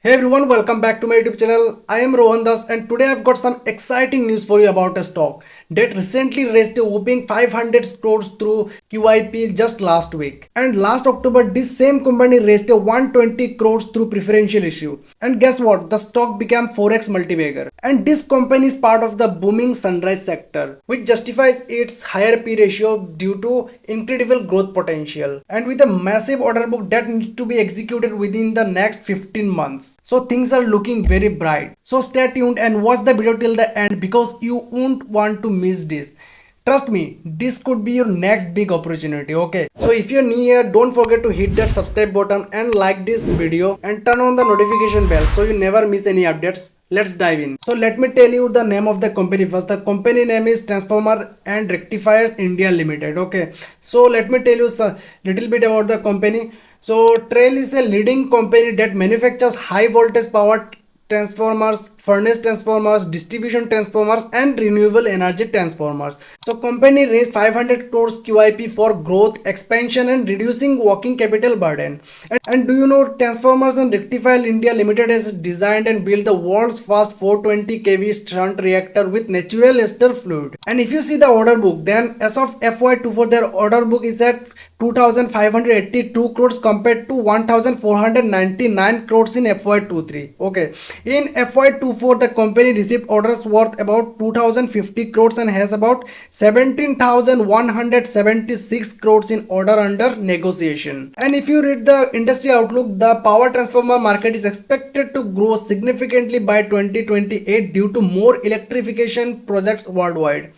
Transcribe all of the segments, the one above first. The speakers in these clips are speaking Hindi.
Hey everyone, welcome back to my YouTube channel. I am Rohan Das and today I've got some exciting news for you about a stock that recently raised a whopping 500 crores through QIP just last week. And last October, this same company raised a 120 crores through preferential issue. And guess what? The stock became 4x multibagger. And this company is part of the booming sunrise sector, which justifies its higher P ratio due to incredible growth potential. And with a massive order book that needs to be executed within the next 15 months. So things are looking very bright. So stay tuned and watch the video till the end because you won't want to miss this. Trust me, this could be your next big opportunity, okay? So if you're new here, don't forget to hit that subscribe button and like this video and turn on the notification bell so you never miss any updates. Let's dive in. So let me tell you the name of the company first. The company name is Transformer and Rectifiers India Limited, okay? So let me tell you a little bit about the company. So Trail is a leading company that manufactures high voltage power transformers, furnace transformers, distribution transformers and renewable energy transformers. So company raised 500 crores QIP for growth, expansion and reducing working capital burden. And do you know Transformers and Rectifier India Limited has designed and built the world's first 420 kV shunt reactor with natural ester fluid. And if you see the order book, then as of FY24 their order book is at 2582 crores compared to 1499 crores in FY23. Okay. In FY24, the company received orders worth about 2050 crores and has about 17,176 crores in order under negotiation. And if you read the industry outlook, the power transformer market is expected to grow significantly by 2028 due to more electrification projects worldwide.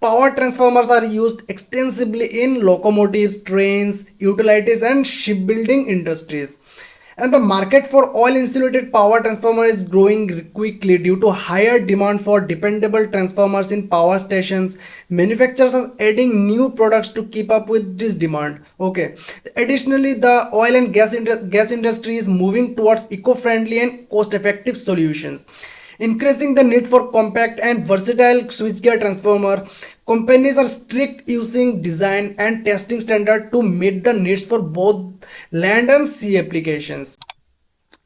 Power transformers are used extensively in locomotives, trains, utilities, and shipbuilding industries. And the market for oil insulated power transformer is growing quickly due to higher demand for dependable transformers in power stations. Manufacturers are adding new products to keep up with this demand. Okay. Additionally, the oil and gas industry is moving towards eco-friendly and cost-effective solutions, increasing the need for compact and versatile switchgear transformer. Companies are strict using design and testing standard to meet the needs for both land and sea applications.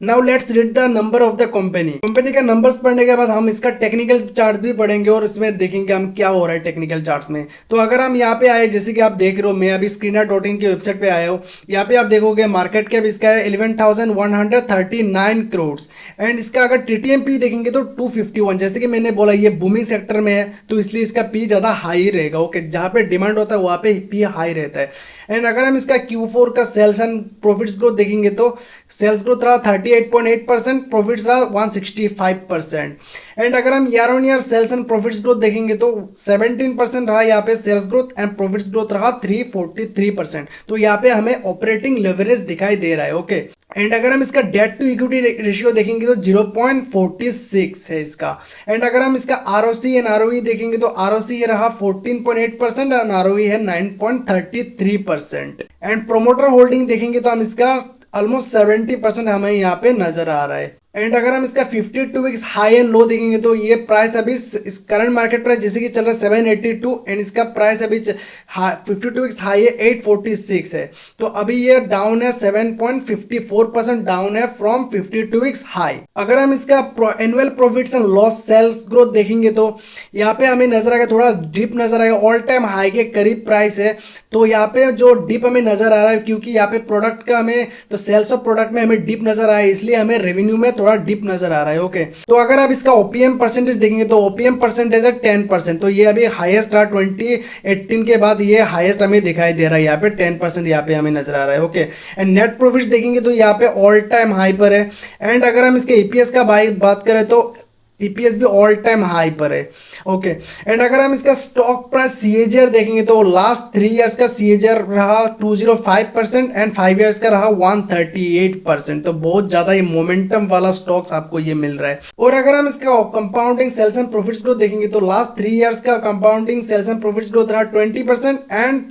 Now let's read the number of the company का नंबर्स पढ़ने के बाद हम इसका टेक्निकल चार्ट भी पढ़ेंगे और इसमें देखेंगे हम क्या हो रहा है टेक्निकल चार्ट्स में। तो अगर हम यहाँ पे आए, जैसे कि आप देख रहे हो, मैं अभी screener.in की वेबसाइट पे आया हूँ। यहाँ पे आप देखोगे मार्केट कैप इसका है 11,139 करोड़ एंड इसका अगर TTM देखेंगे तो 251। जैसे कि मैंने बोला ये बूमिंग सेक्टर में है तो इसलिए इसका पी ज़्यादा हाई रहेगा। ओके, जहाँ पे डिमांड होता है वहाँ पे पी हाई रहता है। एंड अगर हम इसका Q4 का सेल्स एंड प्रॉफिट्स ग्रोथ देखेंगे तो सेल्स ग्रोथ रहा 38.8%, प्रॉफिट्स रहा 165%। एंड अगर हम year on year sales and profits growth देखेंगे तो 17% रहा यहाँ पे sales growth and profits growth रहा 343%। तो यहाँ पे हमें ऑपरेटिंग लेवरेज दिखाई दे रहा है। ओके, एंड अगर हम इसका डेट टू इक्विटी रेशियो देखेंगे तो 0.46 है इसका। एंड अगर हम इसका ROC एंड ROE देखेंगे तो ROC ये रहा 14.8% और ROE है 9.33%। एंड प्रोमोटर होल्डिंग देखेंगे तो हम इसका ऑलमोस्ट 70% हमें यहाँ पे नजर आ रहा है। एंड अगर हम इसका 52 वीक्स हाई एंड लो देखेंगे तो ये प्राइस अभी इस करंट मार्केट प्राइस जैसे कि चल रहा है 782 एंड इसका प्राइस अभी 52 वीक्स हाई है 846 है। तो अभी ये डाउन है 7.54% डाउन है फ्रॉम 52 वीक्स हाई। अगर हम इसका annual profits and loss sales growth देखेंगे तो यहाँ पे हमें नजर आएगा थोड़ा डिप नजर आएगा, ऑल टाइम हाई के करीब प्राइस है। तो यहाँ पे जो डिप हमें नजर आ रहा है क्योंकि यहाँ पे प्रोडक्ट का हमें तो सेल्स ऑफ प्रोडक्ट में हमें डिप नजर आया, इसलिए हमें रेवेन्यू में थोड़ा डिप नजर आ रहा है। ओके, तो अगर आप इसका ओपीएम परसेंटेज देखेंगे तो ओपीएम परसेंटेज है 10%। तो ये अभी हाईएस्ट रहा 2018 के बाद ये हाईएस्ट हमें दिखाई दे रहा है। यहाँ पे 10% यहाँ पे हमें नजर आ रहा है। ओके, एंड नेट प्रॉफिट देखेंगे तो यहाँ पे ऑल टाइम हाई पर है। एंड अगर हम इसके ईपीएस का बात करें तो ईपीएस भी ऑल टाइम हाई पर है। ओके, एंड अगर हम इसका स्टॉक प्राइस सीएजीआर देखेंगे तो लास्ट 3 इयर्स का सीएजीआर रहा 205% एंड 5 इयर्स का रहा 138%। तो बहुत ज्यादा ये मोमेंटम वाला स्टॉक्स आपको ये मिल रहा है। और अगर हम इसका compounding sales and profits growth देखेंगे तो लास्ट 3 इयर्स का compounding sales and profits growth रहा 20% एंड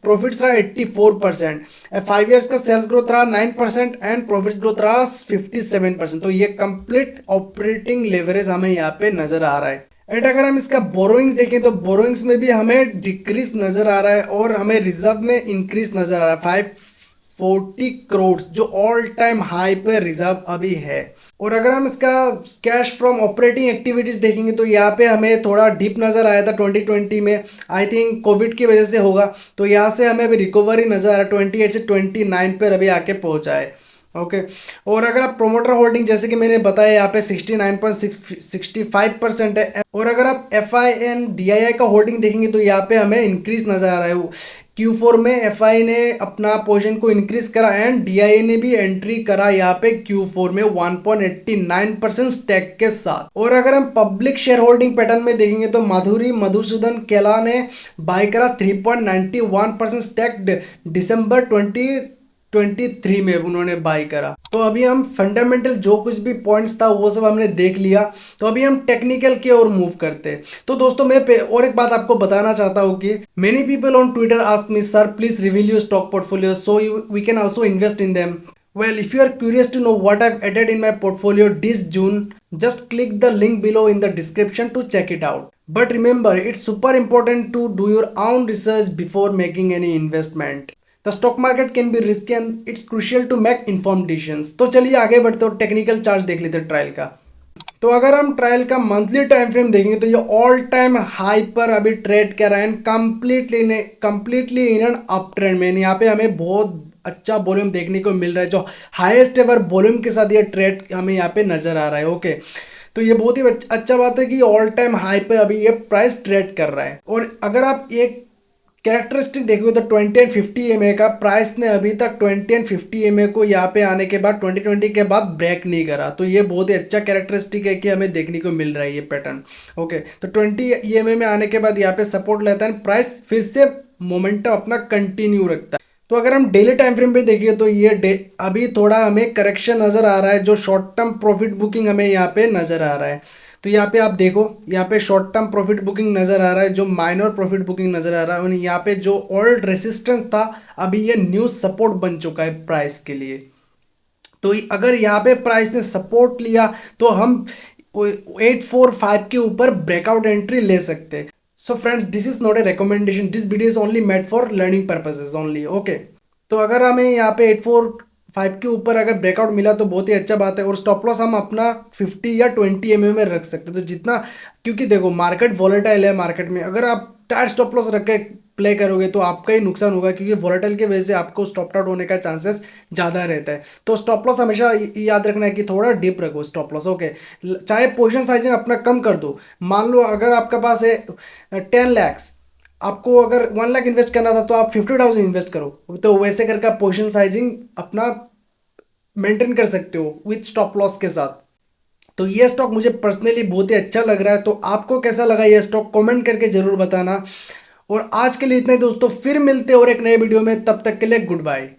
प्रॉफिट्स रहा 84%। 5 इयर्स का सेल्स ग्रोथ रहा 9% एंड प्रॉफिट्स ग्रोथ रहा 57%। तो ये कंप्लीट ऑपरेटिंग लेवरेज हमें यहाँ पे नजर आ रहा है। एंड अगर हम इसका बोरोइंग्स देखें तो बोरोइंग्स में भी हमें डिक्रीज नजर आ रहा है और हमें रिजर्व में इंक्रीज नजर आ रहा है 40 करोड़ जो ऑल टाइम हाई पे रिजर्व अभी है। और अगर हम इसका कैश फ्रॉम ऑपरेटिंग एक्टिविटीज देखेंगे तो यहाँ पे हमें थोड़ा डिप नज़र आया था 2020 में, आई थिंक कोविड की वजह से होगा। तो यहाँ से हमें अभी रिकवरी नज़र आ रहा है, 28 से 29 पर अभी आके पहुँचा है। ओके और अगर आप प्रोमोटर होल्डिंग जैसे कि मैंने बताया यहाँ पे 69.65% है। और अगर आप FI एंड DII का होल्डिंग देखेंगे तो यहाँ पे हमें इंक्रीज नज़र आ रहा है। Q4 में FI ने अपना पोजीशन को इंक्रीज करा एंड DII ने भी एंट्री करा यहाँ पे Q4 में 1.89% स्टैक के साथ। और अगर हम पब्लिक शेयर होल्डिंग पैटर्न में देखेंगे तो माधुरी मधुसूदन केला ने बाय करा 3.91% स्टैक दिसंबर 2023 में उन्होंने बाय करा। तो अभी हम फंडामेंटल जो कुछ भी पॉइंट्स था वो सब हमने देख लिया। तो अभी हम टेक्निकल की ओर मूव करते हैं। तो दोस्तों मैं और एक बात आपको बताना चाहता हूँ कि many people on Twitter ask me sir please reveal your stock portfolio so we can also invest in them. Well, if you are curious to know what I've added in my portfolio this June, just click the link below in the description to check it out. But remember, it's super important to do your own research before making any investment. The stock market can be risky and it's crucial to make informed decisions. तो चलिए आगे बढ़ते हो, टेक्निकल चार्ट देख लेते हैं ट्रायल का। तो अगर हम ट्रायल का मंथली टाइम फ्रेम देखेंगे तो ये ऑल टाइम हाई पर अभी ट्रेड कर रहा है and completely in an up trend में। यहाँ पे हमें बहुत अच्छा वॉल्यूम देखने को मिल रहा है, जो हाईएस्ट एवर वॉल्यूम के साथ ये ट्रेड हमें यहाँ पे नजर आ रहा है। ओके तो ये बहुत ही अच्छा बात है कि ऑल टाइम हाई पे अभी ये प्राइस ट्रेड कर रहा है। और अगर आप एक कैरेक्टरिस्टिक देखोगे तो 20 एंड 50 EMA का प्राइस ने अभी तक 20 एंड 50 EMA को यहाँ पे आने के बाद 2020 के बाद ब्रेक नहीं करा। तो ये बहुत ही अच्छा कैरेक्टरिस्टिक है कि हमें देखने को मिल रहा है ये पैटर्न। ओके तो 20 EMA में आने के बाद यहाँ पे सपोर्ट लेता है, प्राइस फिर से मोमेंटम अपना कंटिन्यू रखता है। तो अगर हम डेली टाइम फ्रेम पे देखिए तो ये अभी थोड़ा हमें करेक्शन नज़र आ रहा है, जो शॉर्ट टर्म प्रॉफिट बुकिंग हमें यहाँ पे नज़र आ रहा है। तो यहाँ पे आप देखो, यहाँ पे शॉर्ट टर्म प्रॉफिट बुकिंग नज़र आ रहा है, जो माइनर प्रॉफिट बुकिंग नज़र आ रहा है। और यहाँ पे जो ओल्ड रेसिस्टेंस था अभी ये न्यू सपोर्ट बन चुका है प्राइस के लिए। तो अगर यहाँ पे प्राइस ने सपोर्ट लिया तो हम 845 के ऊपर ब्रेकआउट एंट्री ले सकते हैं। So friends, this is not a recommendation. This video is only made for learning purposes only. Okay. तो अगर हमें यहाँ पे 845 के ऊपर अगर ब्रेकआउट मिला तो बहुत ही अच्छा बात है। और स्टॉप लॉस हम अपना 50 या 20 EMA में रख सकते हैं। तो जितना, क्योंकि देखो मार्केट वॉलेटाइल है, मार्केट में अगर आप टाइट स्टॉप लॉस रख के प्ले करोगे तो आपका ही नुकसान होगा, क्योंकि वॉलेटाइल की वजह से आपको स्टॉप आउट होने का चांसेस ज़्यादा रहता है। तो स्टॉप लॉस हमेशा याद रखना है कि थोड़ा डीप रखो स्टॉप लॉस। ओके चाहे पोजीशन साइजिंग अपना कम कर दो। मान लो अगर आपके पास है 10 लाख, आपको अगर 1 लाख इन्वेस्ट करना था तो आप 50,000 इन्वेस्ट करो। तो वैसे करके आप पोजीशन साइजिंग अपना मेंटेन कर सकते हो विथ स्टॉप लॉस के साथ। तो ये स्टॉक मुझे पर्सनली बहुत ही अच्छा लग रहा है। तो आपको कैसा लगा ये स्टॉक कमेंट करके ज़रूर बताना। और आज के लिए इतना ही दोस्तों, फिर मिलते हैं और एक नए वीडियो में, तब तक के लिए गुड बाय।